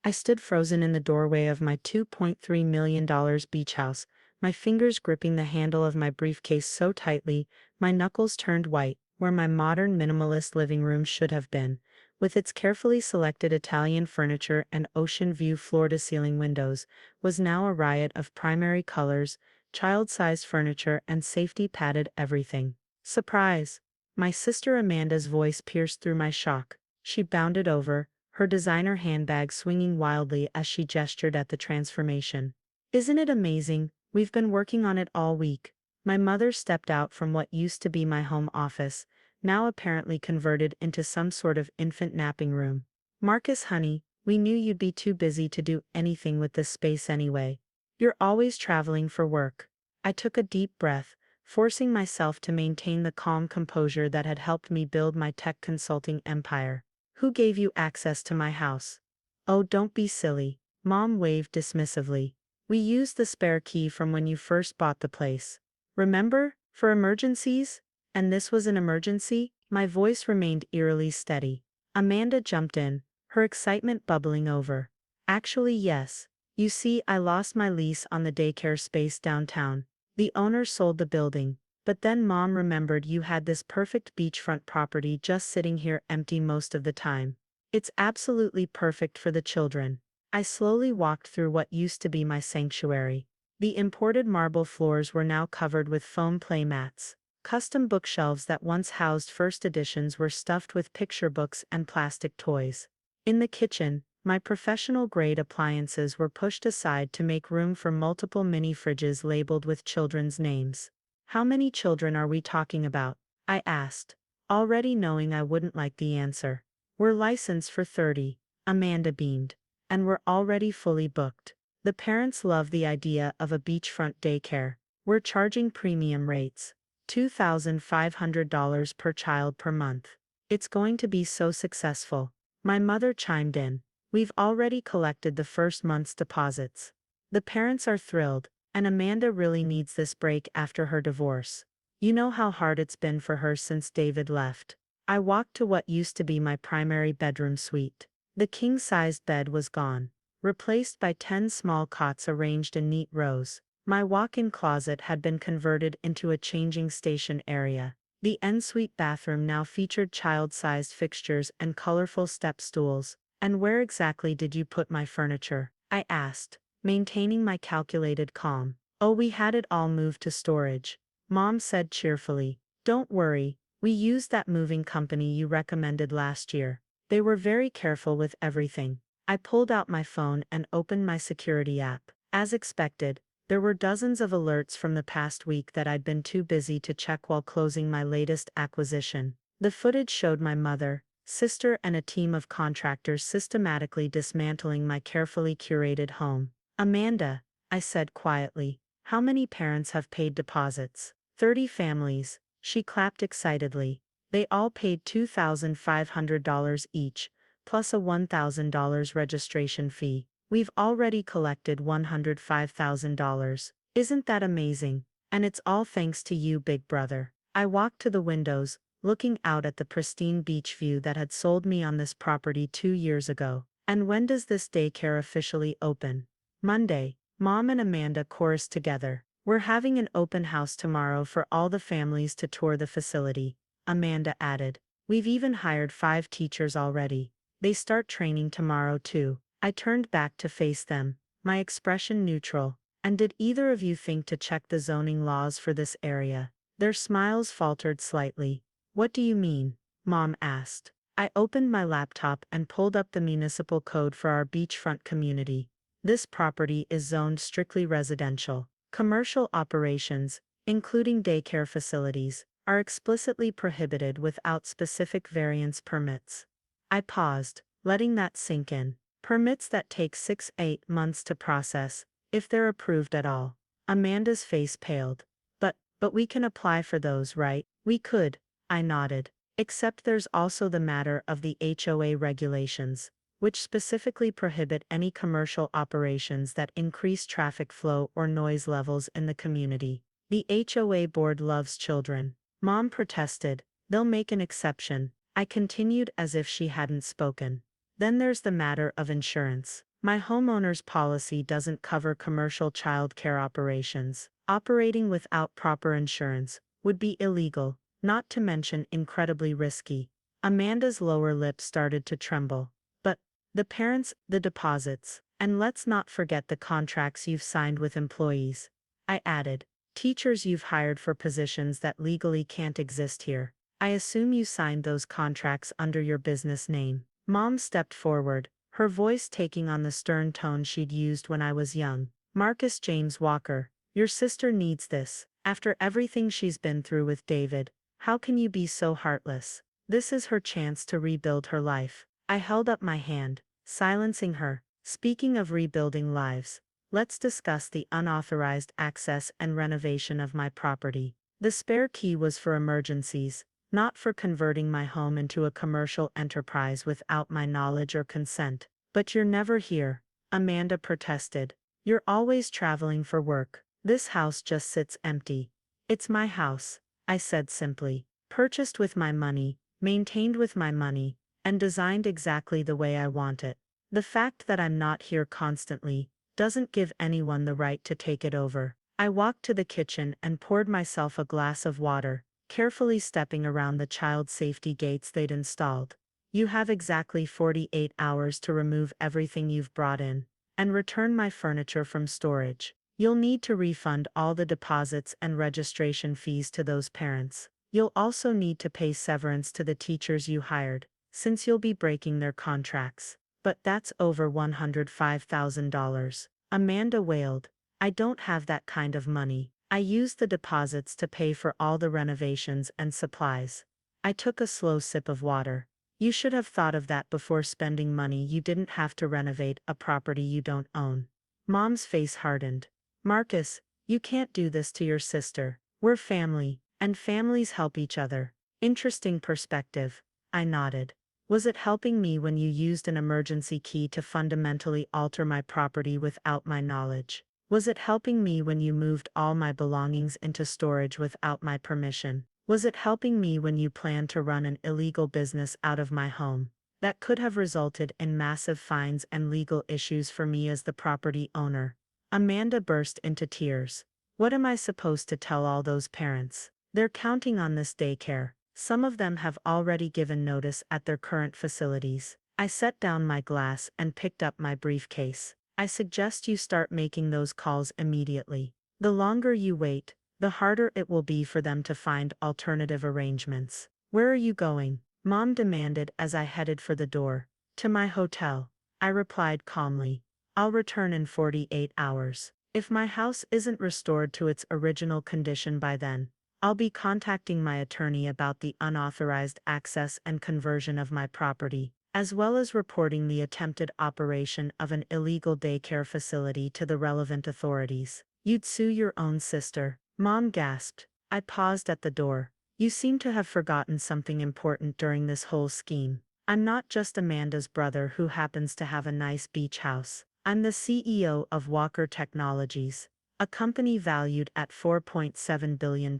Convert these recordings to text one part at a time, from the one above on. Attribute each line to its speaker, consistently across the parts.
Speaker 1: I stood frozen in the doorway of my $2.3 million beach house, my fingers gripping the handle of my briefcase so tightly, my knuckles turned white, where my modern minimalist living room should have been, with its carefully selected Italian furniture and ocean view floor-to-ceiling windows, was now a riot of primary colors, child-sized furniture and safety-padded everything. Surprise! My sister Amanda's voice pierced through my shock. She bounded over, her designer handbag swinging wildly as she gestured at the transformation. "Isn't it amazing? We've been working on it all week." My mother stepped out from what used to be my home office, now apparently converted into some sort of infant napping room. "Marcus, honey, we knew you'd be too busy to do anything with this space anyway. You're always traveling for work." I took a deep breath, forcing myself to maintain the calm composure that had helped me build my tech consulting empire. "Who gave you access to my house?" "Oh, don't be silly," Mom waved dismissively. "We used the spare key from when you first bought the place. Remember? For emergencies?" "And this was an emergency?" My voice remained eerily steady. Amanda jumped in, her excitement bubbling over. "Actually, yes. You see, I lost my lease on the daycare space downtown. The owner sold the building. But then Mom remembered you had this perfect beachfront property just sitting here empty most of the time. It's absolutely perfect for the children." I slowly walked through what used to be my sanctuary. The imported marble floors were now covered with foam play mats. Custom bookshelves that once housed first editions were stuffed with picture books and plastic toys. In the kitchen, my professional-grade appliances were pushed aside to make room for multiple mini fridges labeled with children's names. "How many children are we talking about?" I asked, already knowing I wouldn't like the answer. "We're licensed for 30, Amanda beamed. "And we're already fully booked. The parents love the idea of a beachfront daycare. We're charging premium rates. $2,500 per child per month. It's going to be so successful." My mother chimed in. "We've already collected the first month's deposits." The parents are thrilled, and Amanda really needs this break after her divorce. You know how hard it's been for her since David left. I walked to what used to be my primary bedroom suite. The king-sized bed was gone, replaced by 10 small cots arranged in neat rows. My walk-in closet had been converted into a changing station area. The ensuite bathroom now featured child-sized fixtures and colorful step stools. "And where exactly did you put my furniture?" I asked, maintaining my calculated calm. "Oh, we had it all moved to storage," Mom said cheerfully. "Don't worry, we used that moving company you recommended last year. They were very careful with everything." I pulled out my phone and opened my security app. As expected, there were dozens of alerts from the past week that I'd been too busy to check while closing my latest acquisition. The footage showed my mother, sister, and a team of contractors systematically dismantling my carefully curated home. "Amanda," I said quietly, "how many parents have paid deposits?" 30 families, she clapped excitedly. They all paid $2,500 each, plus a $1,000 registration fee. We've already collected $105,000. Isn't that amazing? And it's all thanks to you, big brother. I walked to the windows, looking out at the pristine beach view that had sold me on this property 2 years ago. "And when does this daycare officially open?" "Monday," Mom and Amanda chorused together. "We're having an open house tomorrow for all the families to tour the facility," Amanda added. "We've even hired 5 teachers already. They start training tomorrow too." I turned back to face them, my expression neutral. "And did either of you think to check the zoning laws for this area?" Their smiles faltered slightly. "What do you mean?" Mom asked. I opened my laptop and pulled up the municipal code for our beachfront community. "This property is zoned strictly residential. Commercial operations, including daycare facilities, are explicitly prohibited without specific variance permits." I paused, letting that sink in. "Permits that take 6-8 months to process, if they're approved at all." Amanda's face paled. But we can apply for those, right?" "We could," I nodded. "Except there's also the matter of the HOA regulations, which specifically prohibit any commercial operations that increase traffic flow or noise levels in the community." "The HOA board loves children," Mom protested. "They'll make an exception," I continued as if she hadn't spoken. "Then there's the matter of insurance." My homeowner's policy doesn't cover commercial childcare operations. Operating without proper insurance would be illegal, not to mention incredibly risky. Amanda's lower lip started to tremble. But the parents, the deposits, and let's not forget the contracts you've signed with employees. I added, teachers you've hired for positions that legally can't exist here. I assume you signed those contracts under your business name. Mom stepped forward, her voice taking on the stern tone she'd used when I was young. Marcus James Walker, your sister needs this. After everything she's been through with David, how can you be so heartless? This is her chance to rebuild her life. I held up my hand, silencing her. Speaking of rebuilding lives, let's discuss the unauthorized access and renovation of my property. The spare key was for emergencies, not for converting my home into a commercial enterprise without my knowledge or consent. But you're never here, Amanda protested. You're always traveling for work. This house just sits empty. It's my house, I said simply. Purchased with my money, maintained with my money, and designed exactly the way I want it. The fact that I'm not here constantly doesn't give anyone the right to take it over. I walked to the kitchen and poured myself a glass of water, carefully stepping around the child safety gates they'd installed. You have exactly 48 hours to remove everything you've brought in and return my furniture from storage. You'll need to refund all the deposits and registration fees to those parents. You'll also need to pay severance to the teachers you hired, since you'll be breaking their contracts. But that's over $105,000. Amanda wailed. I don't have that kind of money. I used the deposits to pay for all the renovations and supplies. I took a slow sip of water. You should have thought of that before spending money you didn't have to renovate a property you don't own. Mom's face hardened. Marcus, you can't do this to your sister. We're family, and families help each other. Interesting perspective. I nodded. Was it helping me when you used an emergency key to fundamentally alter my property without my knowledge? Was it helping me when you moved all my belongings into storage without my permission? Was it helping me when you planned to run an illegal business out of my home that could have resulted in massive fines and legal issues for me as the property owner? Amanda burst into tears. What am I supposed to tell all those parents? They're counting on this daycare. Some of them have already given notice at their current facilities. I set down my glass and picked up my briefcase. I suggest you start making those calls immediately. The longer you wait, the harder it will be for them to find alternative arrangements. Where are you going? Mom demanded as I headed for the door. To my hotel, I replied calmly. I'll return in 48 hours. If my house isn't restored to its original condition by then, I'll be contacting my attorney about the unauthorized access and conversion of my property, as well as reporting the attempted operation of an illegal daycare facility to the relevant authorities. You'd sue your own sister, Mom gasped. I paused at the door. You seem to have forgotten something important during this whole scheme. I'm not just Amanda's brother who happens to have a nice beach house. I'm the CEO of Walker Technologies, a company valued at $4.7 billion.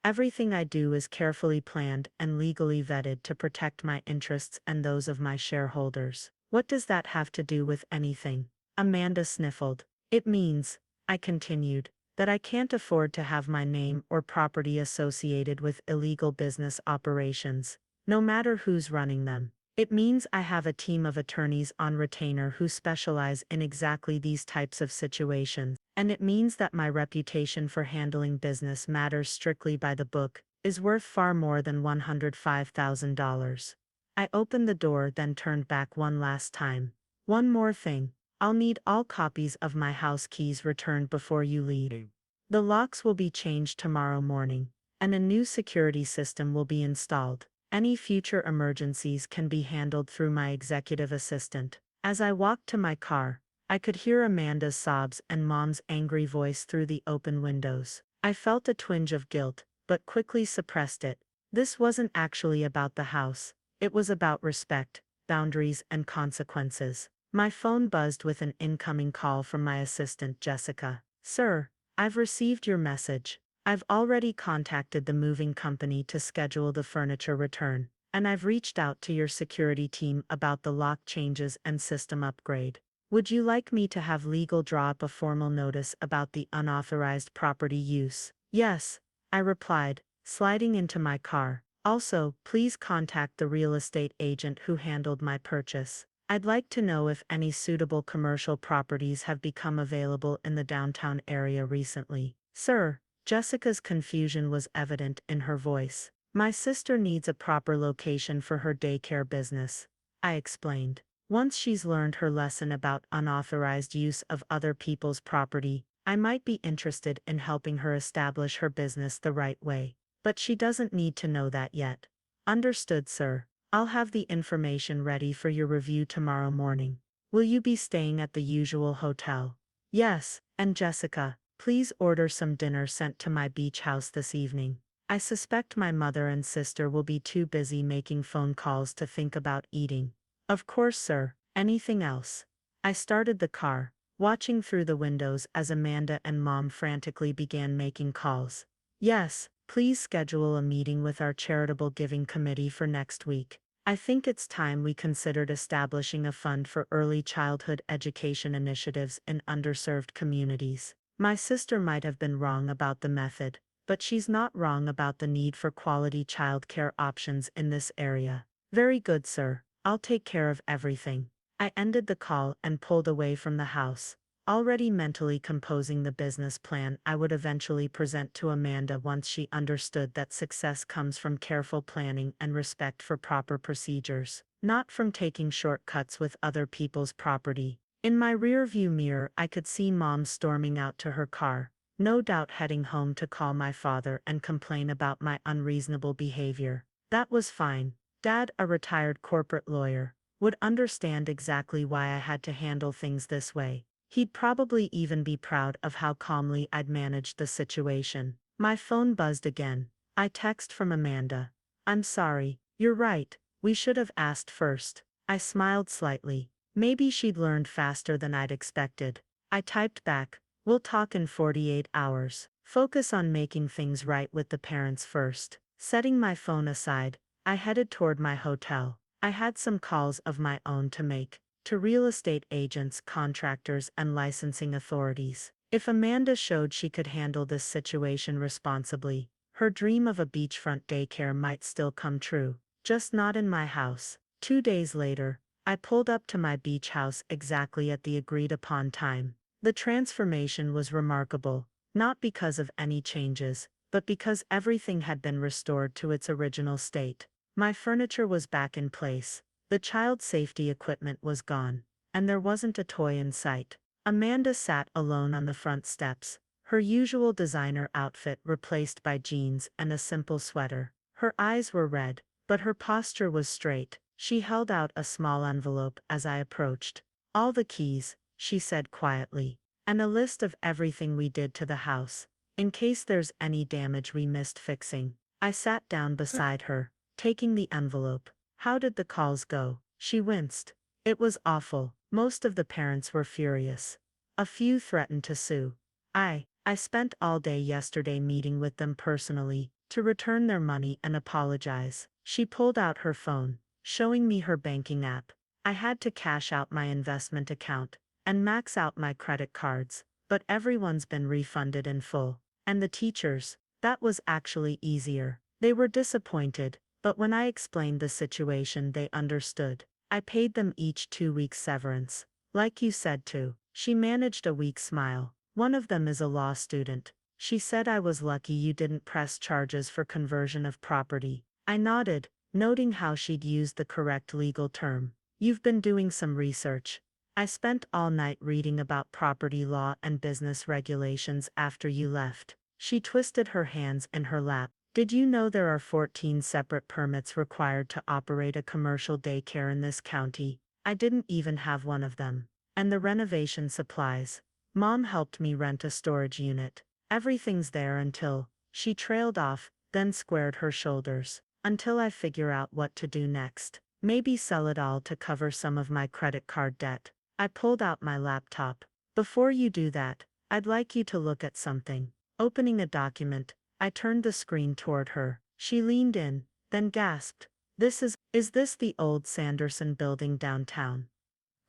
Speaker 1: Everything I do is carefully planned and legally vetted to protect my interests and those of my shareholders. What does that have to do with anything? Amanda sniffled. It means, I continued, that I can't afford to have my name or property associated with illegal business operations, no matter who's running them. It means I have a team of attorneys on retainer who specialize in exactly these types of situations, and it means that my reputation for handling business matters strictly by the book is worth far more than $105,000. I opened the door, then turned back one last time. One more thing. I'll need all copies of my house keys returned before you leave. The locks will be changed tomorrow morning, and a new security system will be installed. Any future emergencies can be handled through my executive assistant. As I walked to my car, I could hear Amanda's sobs and Mom's angry voice through the open windows. I felt a twinge of guilt, but quickly suppressed it. This wasn't actually about the house. It was about respect, boundaries, and consequences. My phone buzzed with an incoming call from my assistant, Jessica. Sir, I've received your message. I've already contacted the moving company to schedule the furniture return, and I've reached out to your security team about the lock changes and system upgrade. Would you like me to have legal draw up a formal notice about the unauthorized property use? Yes, I replied, sliding into my car. Also, please contact the real estate agent who handled my purchase. I'd like to know if any suitable commercial properties have become available in the downtown area recently. Sir, Jessica's confusion was evident in her voice. My sister needs a proper location for her daycare business, I explained. Once she's learned her lesson about unauthorized use of other people's property, I might be interested in helping her establish her business the right way. But she doesn't need to know that yet. Understood, sir. I'll have the information ready for your review tomorrow morning. Will you be staying at the usual hotel? Yes, and Jessica, please order some dinner sent to my beach house this evening. I suspect my mother and sister will be too busy making phone calls to think about eating. Of course, sir. Anything else? I started the car, watching through the windows as Amanda and Mom frantically began making calls. Yes, please schedule a meeting with our charitable giving committee for next week. I think it's time we considered establishing a fund for early childhood education initiatives in underserved communities. My sister might have been wrong about the method, but she's not wrong about the need for quality childcare options in this area. Very good, sir. I'll take care of everything. I ended the call and pulled away from the house, already mentally composing the business plan I would eventually present to Amanda once she understood that success comes from careful planning and respect for proper procedures, not from taking shortcuts with other people's property. In my rearview mirror, I could see Mom storming out to her car, no doubt heading home to call my father and complain about my unreasonable behavior. That was fine. Dad, a retired corporate lawyer, would understand exactly why I had to handle things this way. He'd probably even be proud of how calmly I'd managed the situation. My phone buzzed again. I text from Amanda. I'm sorry, you're right, we should have asked first. I smiled slightly. Maybe she'd learned faster than I'd expected. I typed back, we'll talk in 48 hours. Focus on making things right with the parents first. Setting my phone aside, I headed toward my hotel. I had some calls of my own to make, to real estate agents, contractors, and licensing authorities. If Amanda showed she could handle this situation responsibly, her dream of a beachfront daycare might still come true, just not in my house. 2 days later, I pulled up to my beach house exactly at the agreed upon time. The transformation was remarkable, not because of any changes, but because everything had been restored to its original state. My furniture was back in place, the child safety equipment was gone, and there wasn't a toy in sight. Amanda sat alone on the front steps, her usual designer outfit replaced by jeans and a simple sweater. Her eyes were red, but her posture was straight. She held out a small envelope as I approached. All the keys, she said quietly, and a list of everything we did to the house, in case there's any damage we missed fixing. I sat down beside her, taking the envelope. How did the calls go? She winced. It was awful. Most of the parents were furious. A few threatened to sue. I spent all day yesterday meeting with them personally, to return their money and apologize. She pulled out her phone, showing me her banking app. I had to cash out my investment account and max out my credit cards, but everyone's been refunded in full. And the teachers, that was actually easier. They were disappointed, but when I explained the situation, they understood. I paid them each 2 weeks severance, like you said to. She managed a weak smile. One of them is a law student. She said I was lucky you didn't press charges for conversion of property. I nodded, noting how she'd used the correct legal term. You've been doing some research. I spent all night reading about property law and business regulations after you left. She twisted her hands in her lap. Did you know there are 14 separate permits required to operate a commercial daycare in this county? I didn't even have one of them. And the renovation supplies. Mom helped me rent a storage unit. Everything's there until, she trailed off, then squared her shoulders. Until I figure out what to do next. Maybe sell it all to cover some of my credit card debt. I pulled out my laptop. Before you do that, I'd like you to look at something. Opening a document, I turned the screen toward her. She leaned in, then gasped. Is this the old Sanderson building downtown?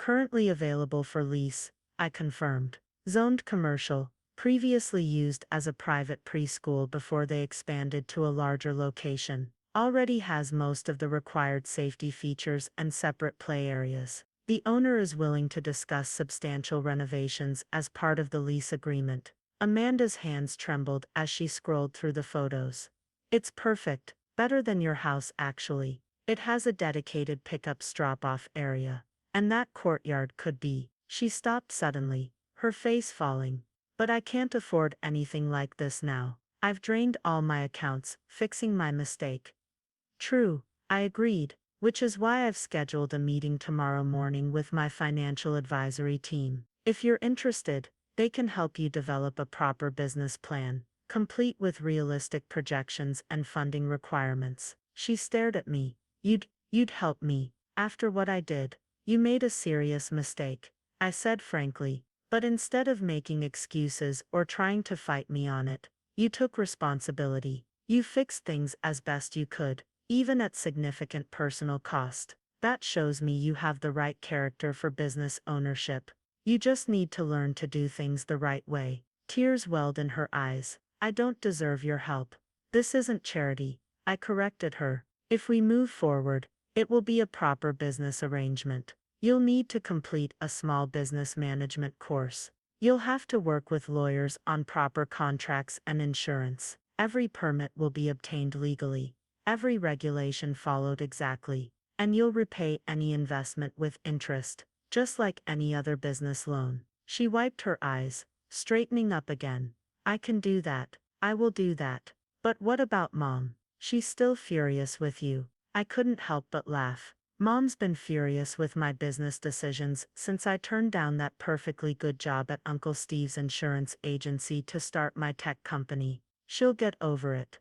Speaker 1: Currently available for lease, I confirmed. Zoned commercial, previously used as a private preschool before they expanded to a larger location. Already has most of the required safety features and separate play areas. The owner is willing to discuss substantial renovations as part of the lease agreement. Amanda's hands trembled as she scrolled through the photos. It's perfect, better than your house actually. It has a dedicated pickup drop-off area. And that courtyard could be. She stopped suddenly, her face falling. But I can't afford anything like this now. I've drained all my accounts, fixing my mistake. True, I agreed, which is why I've scheduled a meeting tomorrow morning with my financial advisory team. If you're interested, they can help you develop a proper business plan, complete with realistic projections and funding requirements. She stared at me. You'd help me. After what I did, you made a serious mistake, I said frankly, but instead of making excuses or trying to fight me on it, you took responsibility. You fixed things as best you could, even at significant personal cost. That shows me you have the right character for business ownership. You just need to learn to do things the right way. Tears welled in her eyes. I don't deserve your help. This isn't charity, I corrected her. If we move forward, it will be a proper business arrangement. You'll need to complete a small business management course. You'll have to work with lawyers on proper contracts and insurance. Every permit will be obtained legally. Every regulation followed exactly. And you'll repay any investment with interest, just like any other business loan. She wiped her eyes, straightening up again. I can do that. I will do that. But what about Mom? She's still furious with you. I couldn't help but laugh. Mom's been furious with my business decisions since I turned down that perfectly good job at Uncle Steve's insurance agency to start my tech company. She'll get over it.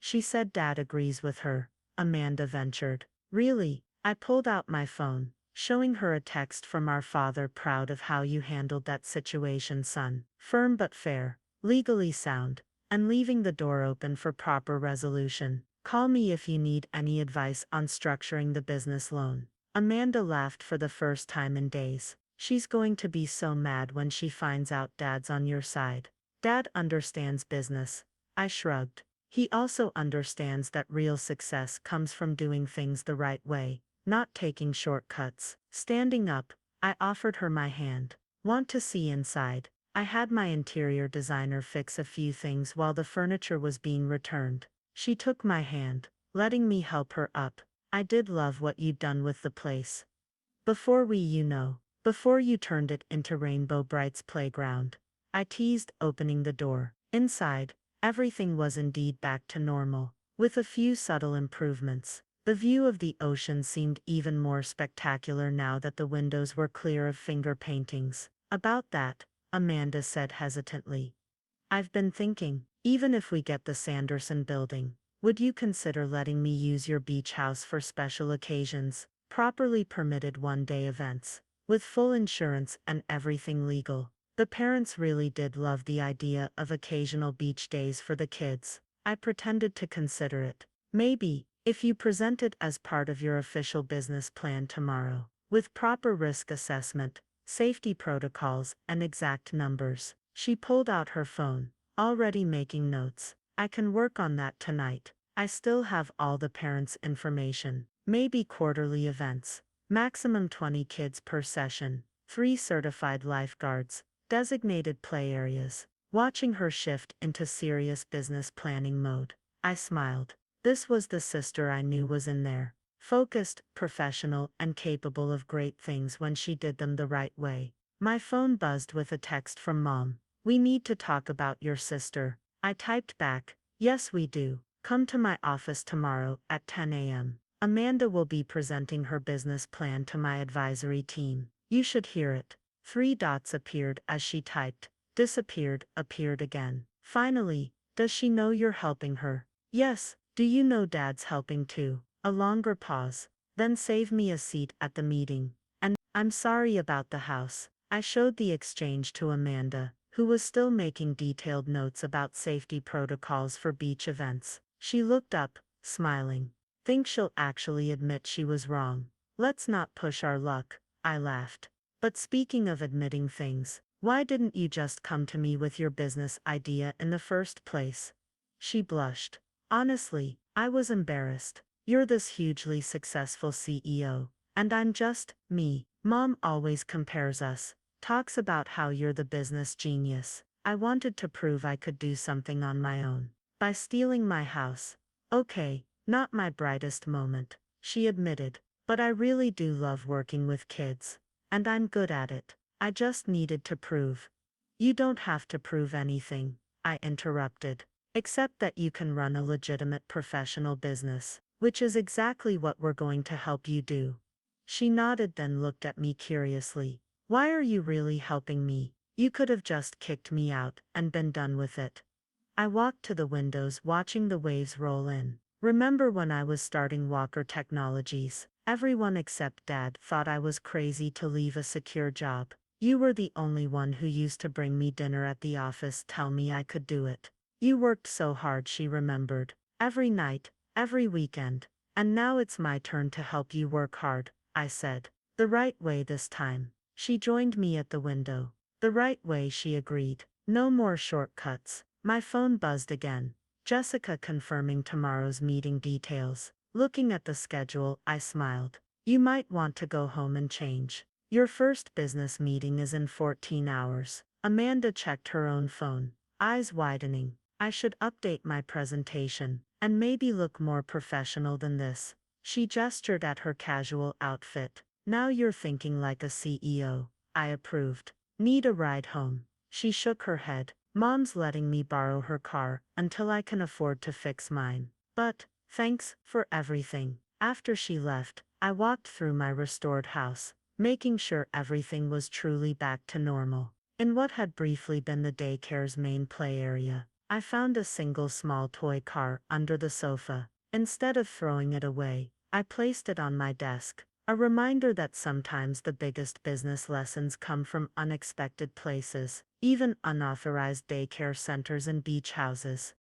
Speaker 1: She said Dad agrees with her, Amanda ventured. Really? I pulled out my phone, showing her a text from our father, proud of how you handled that situation, son. Firm but fair, legally sound, and leaving the door open for proper resolution. Call me if you need any advice on structuring the business loan. Amanda laughed for the first time in days. She's going to be so mad when she finds out Dad's on your side. Dad understands business. I shrugged. He also understands that real success comes from doing things the right way, not taking shortcuts. Standing up, I offered her my hand. Want to see inside? I had my interior designer fix a few things while the furniture was being returned. She took my hand, letting me help her up. I did love what you'd done with the place. Before you turned it into Rainbow Bright's playground. I teased, opening the door. Inside, everything was indeed back to normal, with a few subtle improvements. The view of the ocean seemed even more spectacular now that the windows were clear of finger paintings. About that, Amanda said hesitantly. I've been thinking, even if we get the Sanderson building, would you consider letting me use your beach house for special occasions, properly permitted one-day events, with full insurance and everything legal? The parents really did love the idea of occasional beach days for the kids. I pretended to consider it. Maybe, if you present it as part of your official business plan tomorrow, with proper risk assessment, safety protocols, and exact numbers. She pulled out her phone, already making notes. I can work on that tonight. I still have all the parents' information. Maybe quarterly events. Maximum 20 kids per session. 3 certified lifeguards. Designated play areas. Watching her shift into serious business planning mode, I smiled. This was the sister I knew was in there. Focused, professional, and capable of great things when she did them the right way. My phone buzzed with a text from Mom. We need to talk about your sister. I typed back, yes we do. Come to my office tomorrow at 10 a.m. Amanda will be presenting her business plan to my advisory team. You should hear it. 3 dots appeared as she typed, disappeared, appeared again. Finally, does she know you're helping her? Yes. Do you know Dad's helping too? A longer pause. Then save me a seat at the meeting. And I'm sorry about the house. I showed the exchange to Amanda, who was still making detailed notes about safety protocols for beach events. She looked up, smiling. Think she'll actually admit she was wrong. Let's not push our luck, I laughed. But speaking of admitting things, why didn't you just come to me with your business idea in the first place? She blushed. Honestly, I was embarrassed. You're this hugely successful CEO, and I'm just me. Mom always compares us, talks about how you're the business genius. I wanted to prove I could do something on my own. By stealing my house. Okay, not my brightest moment, she admitted, but I really do love working with kids. And I'm good at it. I just needed to prove. You don't have to prove anything, I interrupted. Except that you can run a legitimate professional business, which is exactly what we're going to help you do. She nodded, then looked at me curiously. Why are you really helping me? You could have just kicked me out and been done with it. I walked to the windows, watching the waves roll in. Remember when I was starting Walker Technologies? Everyone except Dad thought I was crazy to leave a secure job. You were the only one who used to bring me dinner at the office, tell me I could do it. You worked so hard, she remembered. Every night, every weekend. And now it's my turn to help you work hard, I said. The right way this time. She joined me at the window. The right way, she agreed. No more shortcuts. My phone buzzed again. Jessica confirming tomorrow's meeting details. Looking at the schedule, I smiled. You might want to go home and change. Your first business meeting is in 14 hours. Amanda checked her own phone, eyes widening. I should update my presentation and maybe look more professional than this. She gestured at her casual outfit. Now you're thinking like a CEO. I approved. Need a ride home? She shook her head. Mom's letting me borrow her car until I can afford to fix mine. But, thanks for everything. After she left, I walked through my restored house, making sure everything was truly back to normal. In what had briefly been the daycare's main play area, I found a single small toy car under the sofa. Instead of throwing it away, I placed it on my desk. A reminder that sometimes the biggest business lessons come from unexpected places, even unauthorized daycare centers and beach houses.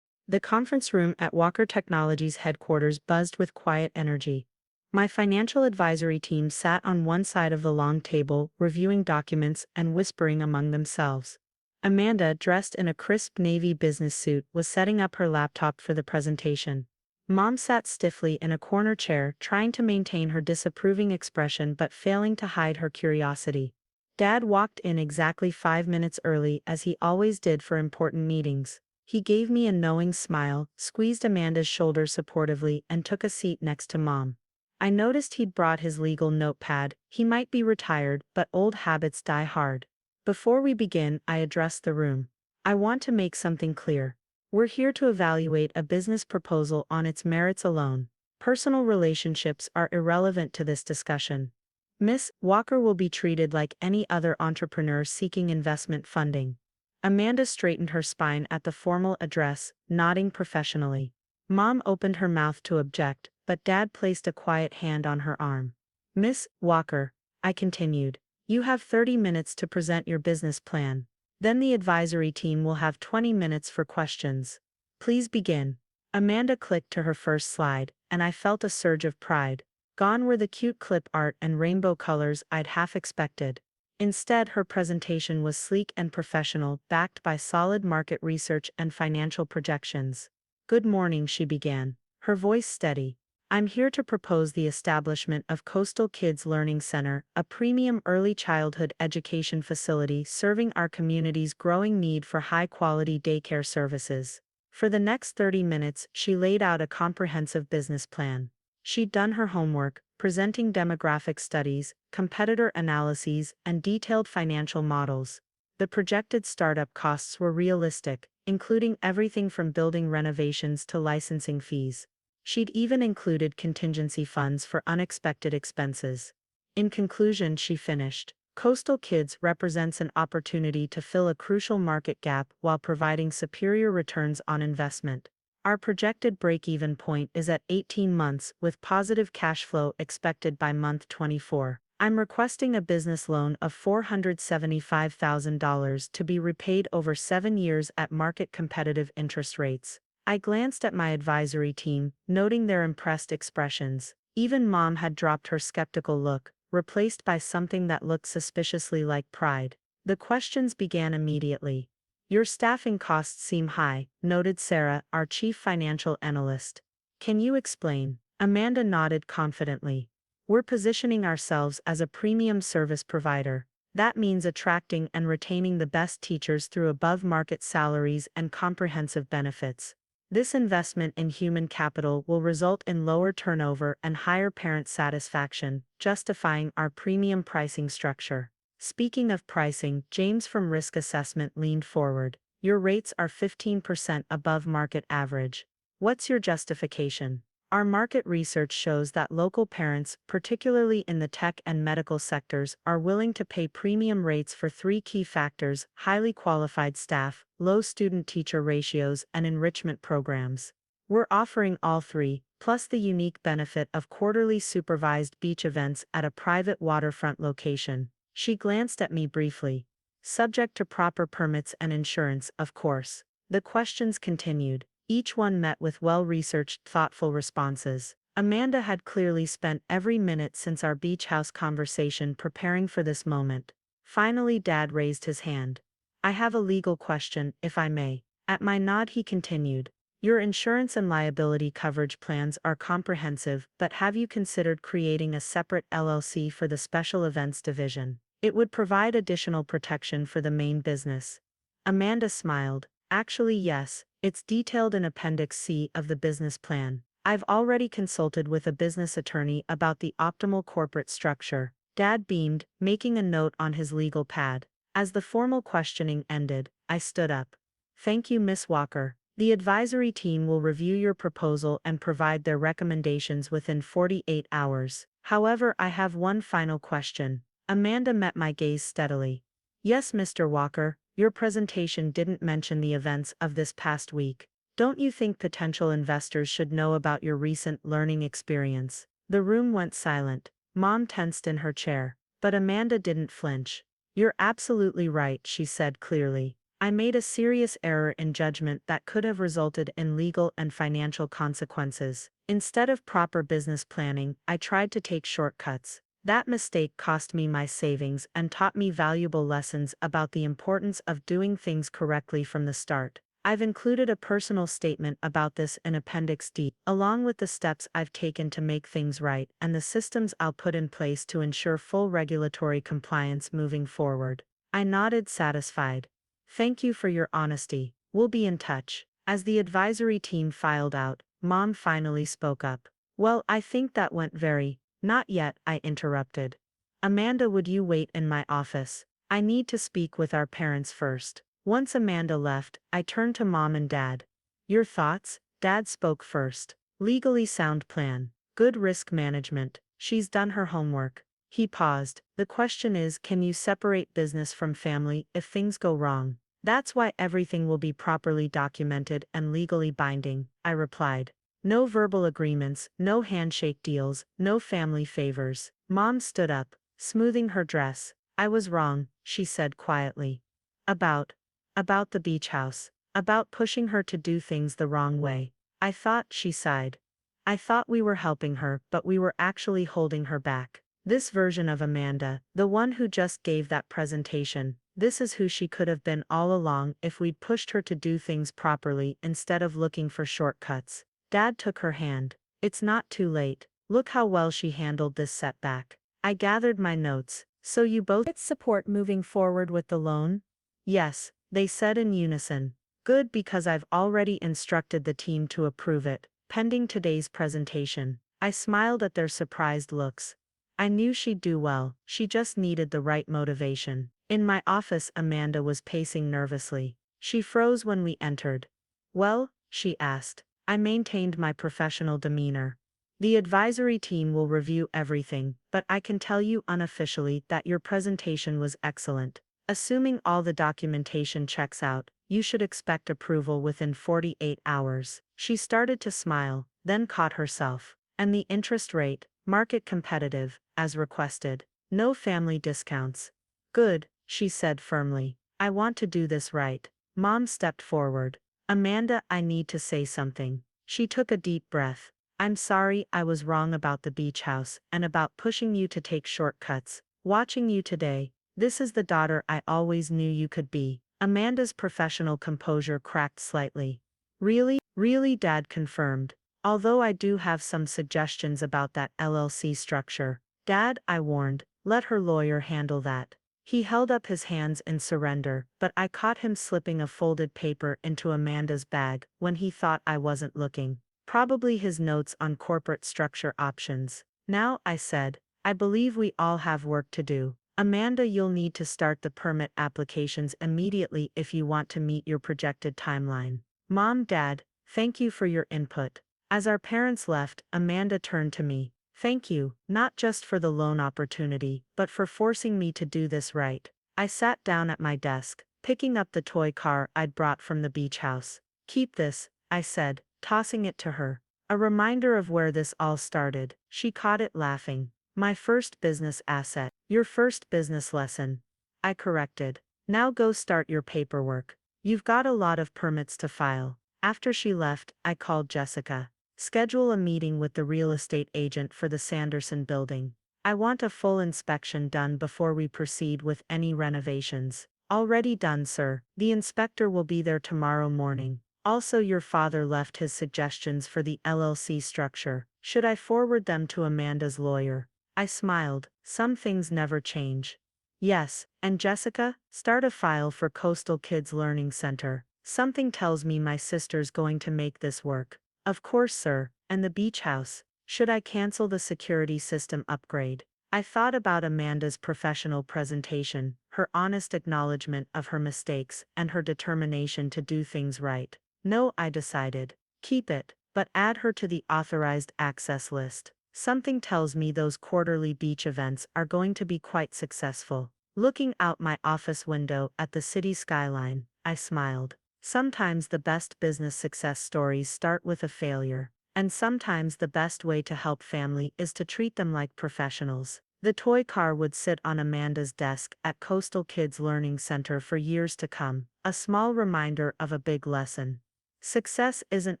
Speaker 1: The conference room at Walker Technologies headquarters buzzed with quiet energy. My financial advisory team sat on one side of the long table, reviewing documents and whispering among themselves. Amanda, dressed in a crisp navy business suit, was setting up her laptop for the presentation. Mom sat stiffly in a corner chair, trying to maintain her disapproving expression but failing to hide her curiosity. Dad walked in exactly 5 minutes early, as he always did for important meetings. He gave me a knowing smile, squeezed Amanda's shoulder supportively, and took a seat next to Mom. I noticed he'd brought his legal notepad. He might be retired, but old habits die hard. Before we begin, I addressed the room. I want to make something clear. We're here to evaluate a business proposal on its merits alone. Personal relationships are irrelevant to this discussion. Miss Walker will be treated like any other entrepreneur seeking investment funding. Amanda straightened her spine at the formal address, nodding professionally. Mom opened her mouth to object, but Dad placed a quiet hand on her arm. Miss Walker, I continued, you have 30 minutes to present your business plan. Then the advisory team will have 20 minutes for questions. Please begin. Amanda clicked to her first slide, and I felt a surge of pride. Gone were the cute clip art and rainbow colors I'd half expected. Instead, her presentation was sleek and professional, backed by solid market research and financial projections. Good morning, she began, her voice steady. I'm here to propose the establishment of Coastal Kids Learning Center, a premium early childhood education facility serving our community's growing need for high-quality daycare services. For the next 30 minutes, she laid out a comprehensive business plan. She'd done her homework, presenting demographic studies, competitor analyses, and detailed financial models. The projected startup costs were realistic, including everything from building renovations to licensing fees. She'd even included contingency funds for unexpected expenses. In conclusion, she finished, Coastal Kids represents an opportunity to fill a crucial market gap while providing superior returns on investment. Our projected break-even point is at 18 months, with positive cash flow expected by month 24. I'm requesting a business loan of $475,000 to be repaid over 7 years at market-competitive interest rates. I glanced at my advisory team, noting their impressed expressions. Even Mom had dropped her skeptical look, replaced by something that looked suspiciously like pride. The questions began immediately. Your staffing costs seem high, noted Sarah, our chief financial analyst. Can you explain? Amanda nodded confidently. We're positioning ourselves as a premium service provider. That means attracting and retaining the best teachers through above-market salaries and comprehensive benefits. This investment in human capital will result in lower turnover and higher parent satisfaction, justifying our premium pricing structure. Speaking of pricing, James from Risk Assessment leaned forward. Your rates are 15% above market average. What's your justification? Our market research shows that local parents, particularly in the tech and medical sectors, are willing to pay premium rates for three key factors: highly qualified staff, low student-teacher ratios, and enrichment programs. We're offering all three, plus the unique benefit of quarterly supervised beach events at a private waterfront location. She glanced at me briefly. Subject to proper permits and insurance, of course. The questions continued. Each one met with well-researched, thoughtful responses. Amanda had clearly spent every minute since our beach house conversation preparing for this moment. Finally, Dad raised his hand. I have a legal question, if I may. At my nod, he continued. Your insurance and liability coverage plans are comprehensive, but have you considered creating a separate LLC for the special events division? It would provide additional protection for the main business. Amanda smiled. Actually, yes, it's detailed in Appendix C of the business plan. I've already consulted with a business attorney about the optimal corporate structure. Dad beamed, making a note on his legal pad. As the formal questioning ended, I stood up. Thank you, Miss Walker. The advisory team will review your proposal and provide their recommendations within 48 hours. However, I have one final question. Amanda met my gaze steadily. Yes, Mr. Walker. Your presentation didn't mention the events of this past week. Don't you think potential investors should know about your recent learning experience? The room went silent. Mom tensed in her chair, but Amanda didn't flinch. You're absolutely right, she said clearly. I made a serious error in judgment that could have resulted in legal and financial consequences. Instead of proper business planning, I tried to take shortcuts. That mistake cost me my savings and taught me valuable lessons about the importance of doing things correctly from the start. I've included a personal statement about this in Appendix D, along with the steps I've taken to make things right and the systems I'll put in place to ensure full regulatory compliance moving forward. I nodded, satisfied. Thank you for your honesty. We'll be in touch. As the advisory team filed out, Mom finally spoke up. Well, I think that went very. Not yet, I interrupted. Amanda, would you wait in my office? I need to speak with our parents first. Once Amanda left, I turned to Mom and Dad. Your thoughts? Dad spoke first. Legally sound plan. Good risk management. She's done her homework. He paused. The question is, can you separate business from family if things go wrong? That's why everything will be properly documented and legally binding, I replied. No verbal agreements, no handshake deals, no family favors. Mom stood up, smoothing her dress. I was wrong, she said quietly. About the beach house. About pushing her to do things the wrong way. I thought, she sighed. I thought we were helping her, but we were actually holding her back. This version of Amanda, the one who just gave that presentation, this is who she could have been all along if we'd pushed her to do things properly instead of looking for shortcuts. Dad took her hand. It's not too late. Look how well she handled this setback. I gathered my notes. So you both get support moving forward with the loan? Yes, they said in unison. Good, because I've already instructed the team to approve it, pending today's presentation. I smiled at their surprised looks. I knew she'd do well, she just needed the right motivation. In my office, Amanda was pacing nervously. She froze when we entered. Well? She asked. I maintained my professional demeanor. The advisory team will review everything, but I can tell you unofficially that your presentation was excellent. Assuming all the documentation checks out, you should expect approval within 48 hours. She started to smile, then caught herself. And the interest rate, market competitive, as requested. No family discounts. Good, she said firmly. I want to do this right. Mom stepped forward. Amanda, I need to say something. She took a deep breath. I'm sorry I was wrong about the beach house and about pushing you to take shortcuts. Watching you today, this is the daughter I always knew you could be. Amanda's professional composure cracked slightly. Really? Really, Dad confirmed. Although I do have some suggestions about that LLC structure. Dad, I warned, let her lawyer handle that. He held up his hands in surrender, but I caught him slipping a folded paper into Amanda's bag when he thought I wasn't looking. Probably his notes on corporate structure options. Now, I said, I believe we all have work to do. Amanda, you'll need to start the permit applications immediately if you want to meet your projected timeline. Mom, Dad, thank you for your input. As our parents left, Amanda turned to me. Thank you, not just for the loan opportunity, but for forcing me to do this right. I sat down at my desk, picking up the toy car I'd brought from the beach house. Keep this, I said, tossing it to her. A reminder of where this all started. She caught it laughing. My first business asset. Your first business lesson. I corrected. Now go start your paperwork. You've got a lot of permits to file. After she left, I called Jessica. Schedule a meeting with the real estate agent for the Sanderson building. I want a full inspection done before we proceed with any renovations. Already done, sir. The inspector will be there tomorrow morning. Also, your father left his suggestions for the LLC structure. Should I forward them to Amanda's lawyer? I smiled. Some things never change. Yes, and Jessica, start a file for Coastal Kids Learning Center. Something tells me my sister's going to make this work. Of course, sir. And the beach house. Should I cancel the security system upgrade? I thought about Amanda's professional presentation, her honest acknowledgement of her mistakes, and her determination to do things right. No, I decided. Keep it, but add her to the authorized access list. Something tells me those quarterly beach events are going to be quite successful. Looking out my office window at the city skyline, I smiled. Sometimes the best business success stories start with a failure, and sometimes the best way to help family is to treat them like professionals. The toy car would sit on Amanda's desk at Coastal Kids Learning Center for years to come, a small reminder of a big lesson. Success isn't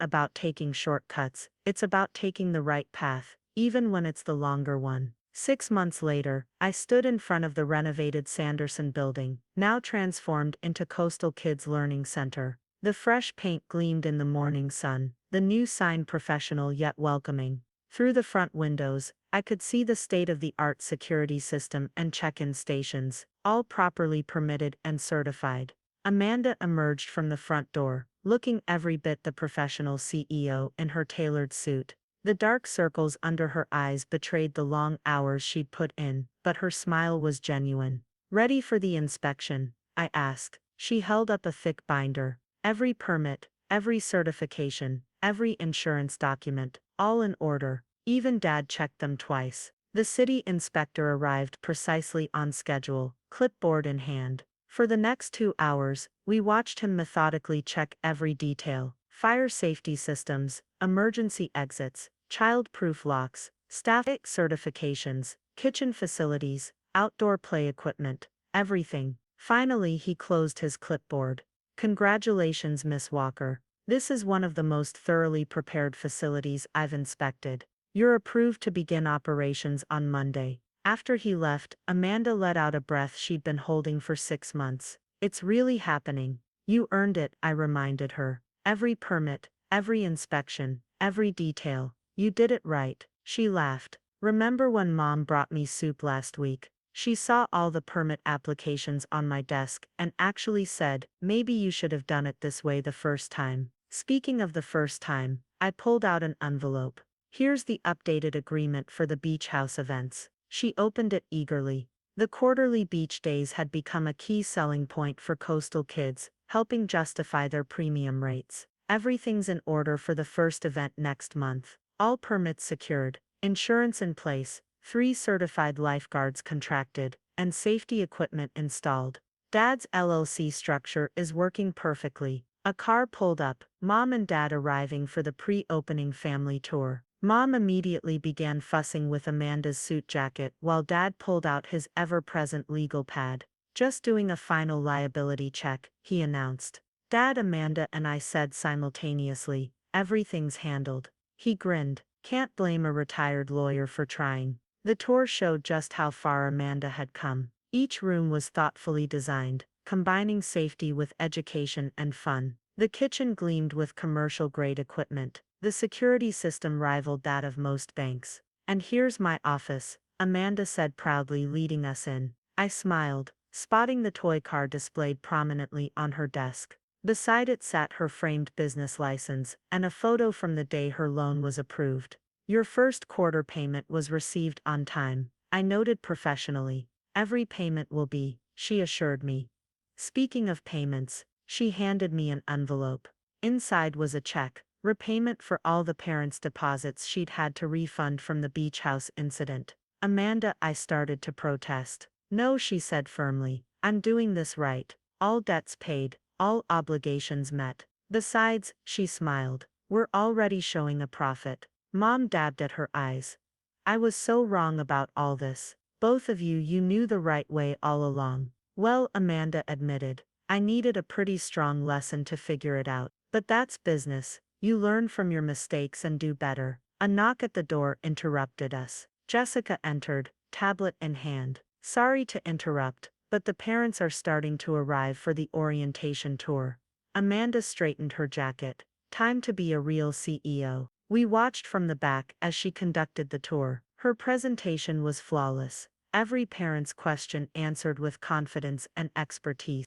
Speaker 1: about taking shortcuts, it's about taking the right path, even when it's the longer one. 6 months later, I stood in front of the renovated Sanderson building, now transformed into Coastal Kids Learning Center. The fresh paint gleamed in the morning sun, the new sign professional yet welcoming. Through the front windows, I could see the state-of-the-art security system and check-in stations, all properly permitted and certified. Amanda emerged from the front door, looking every bit the professional CEO in her tailored suit. The dark circles under her eyes betrayed the long hours she'd put in, but her smile was genuine. Ready for the inspection? I asked. She held up a thick binder. Every permit, every certification, every insurance document, all in order. Even Dad checked them twice. The city inspector arrived precisely on schedule, clipboard in hand. For the next 2 hours, we watched him methodically check every detail. Fire safety systems, emergency exits, child-proof locks, staff certifications, kitchen facilities, outdoor play equipment, everything. Finally, he closed his clipboard. Congratulations, Miss Walker. This is one of the most thoroughly prepared facilities I've inspected. You're approved to begin operations on Monday. After he left, Amanda let out a breath she'd been holding for 6 months. It's really happening. You earned it, I reminded her. Every permit, every inspection, every detail. You did it right. She laughed. Remember when Mom brought me soup last week? She saw all the permit applications on my desk and actually said, maybe you should have done it this way the first time. Speaking of the first time, I pulled out an envelope. Here's the updated agreement for the beach house events. She opened it eagerly. The quarterly beach days had become a key selling point for Coastal Kids, helping justify their premium rates. Everything's in order for the first event next month. All permits secured, insurance in place, 3 certified lifeguards contracted, and safety equipment installed. Dad's LLC structure is working perfectly. A car pulled up, Mom and Dad arriving for the pre-opening family tour. Mom immediately began fussing with Amanda's suit jacket while Dad pulled out his ever-present legal pad. Just doing a final liability check, he announced. Dad, Amanda and I said simultaneously, everything's handled. He grinned. Can't blame a retired lawyer for trying. The tour showed just how far Amanda had come. Each room was thoughtfully designed, combining safety with education and fun. The kitchen gleamed with commercial-grade equipment. The security system rivaled that of most banks. "And here's my office," Amanda said proudly, leading us in. I smiled, spotting the toy car displayed prominently on her desk. Beside it sat her framed business license and a photo from the day her loan was approved. "Your first quarter payment was received on time," I noted professionally. "Every payment will be," she assured me. Speaking of payments, she handed me an envelope. Inside was a check, repayment for all the parents' deposits she'd had to refund from the beach house incident. "Amanda," I started to protest. "No," she said firmly. "I'm doing this right. All debts paid, all obligations met. Besides," she smiled, "we're already showing a profit." Mom dabbed at her eyes. "I was so wrong about all this. Both of you knew the right way all along." "Well," Amanda admitted, "I needed a pretty strong lesson to figure it out. But that's business. You learn from your mistakes and do better." A knock at the door interrupted us. Jessica entered, tablet in hand. "Sorry to interrupt, but the parents are starting to arrive for the orientation tour." Amanda straightened her jacket. Time to be a real CEO. We watched from the back as she conducted the tour. Her presentation was flawless. Every parent's question answered with confidence and expertise.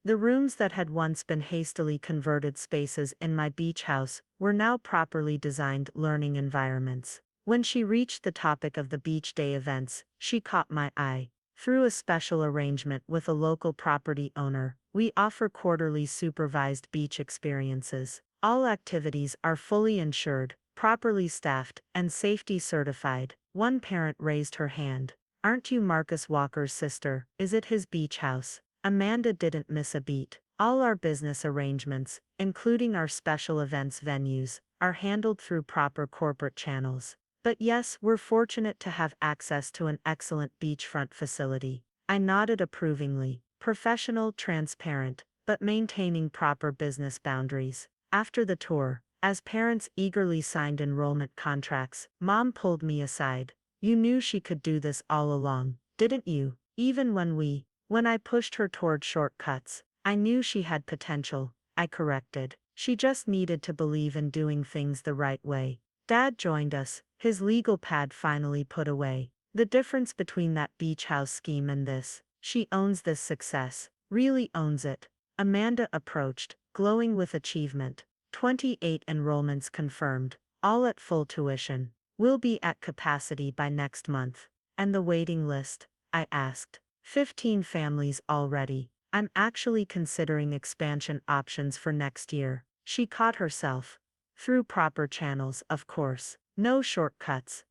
Speaker 1: The rooms that had once been hastily converted spaces in my beach house were now properly designed learning environments. When she reached the topic of the beach day events, she caught my eye. "Through a special arrangement with a local property owner, we offer quarterly supervised beach experiences. All activities are fully insured, properly staffed, and safety certified." One parent raised her hand. "Aren't you Marcus Walker's sister? Is it his beach house?" Amanda didn't miss a beat. "All our business arrangements, including our special events venues, are handled through proper corporate channels. But yes, we're fortunate to have access to an excellent beachfront facility." I nodded approvingly. Professional, transparent, but maintaining proper business boundaries. After the tour, as parents eagerly signed enrollment contracts, Mom pulled me aside. "You knew she could do this all along, didn't you? Even when I pushed her toward shortcuts, I knew she had potential," I corrected. "She just needed to believe in doing things the right way." Dad joined us, his legal pad finally put away. "The difference between that beach house scheme and this, she owns this success, really owns it." Amanda approached, glowing with achievement. 28 enrollments confirmed, all at full tuition. "We'll be at capacity by next month." "And the waiting list?" I asked. 15 families already. "I'm actually considering expansion options for next year." She caught herself. "Through proper channels, of course. No shortcuts."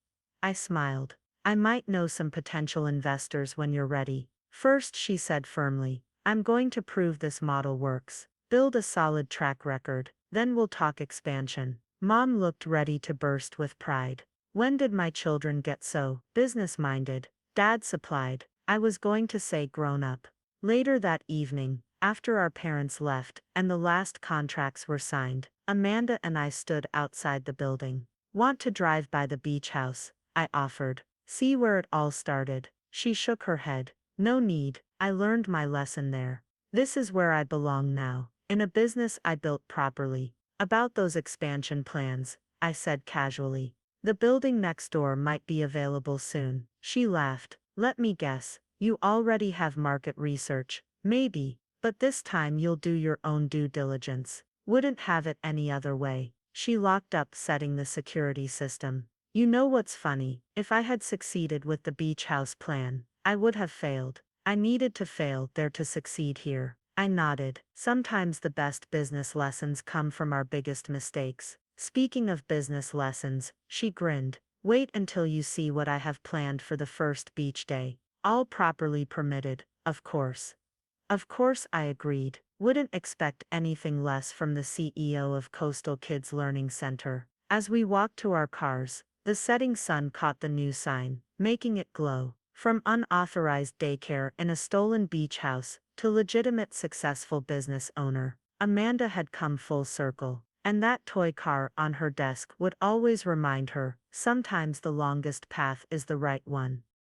Speaker 1: I smiled. "I might know some potential investors when you're ready." "First," she said firmly, "I'm going to prove this model works. Build a solid track record. Then we'll talk expansion." Mom looked ready to burst with pride. "When did my children get so business-minded?" Dad supplied. I was going to say grown up. Later that evening, after our parents left and the last contracts were signed, Amanda and I stood outside the building. "Want to drive by the beach house?" I offered. "See where it all started." She shook her head. "No need. I learned my lesson there. This is where I belong now, in a business I built properly." "About those expansion plans," I said casually. "The building next door might be available soon." She laughed. "Let me guess, you already have market research." "Maybe, but this time you'll do your own due diligence." "Wouldn't have it any other way." She locked up setting the security system. "You know what's funny? If I had succeeded with the beach house plan, I would have failed. I needed to fail there to succeed here." I nodded. "Sometimes the best business lessons come from our biggest mistakes." "Speaking of business lessons," she grinned, "wait until you see what I have planned for the first beach day. All properly permitted, of course." "Of course," I agreed. Wouldn't expect anything less from the CEO of Coastal Kids Learning Center. As we walked to our cars, the setting sun caught the new sign, making it glow. From unauthorized daycare in a stolen beach house to legitimate successful business owner, Amanda had come full circle. And that toy car on her desk would always remind her, sometimes the longest path is the right one.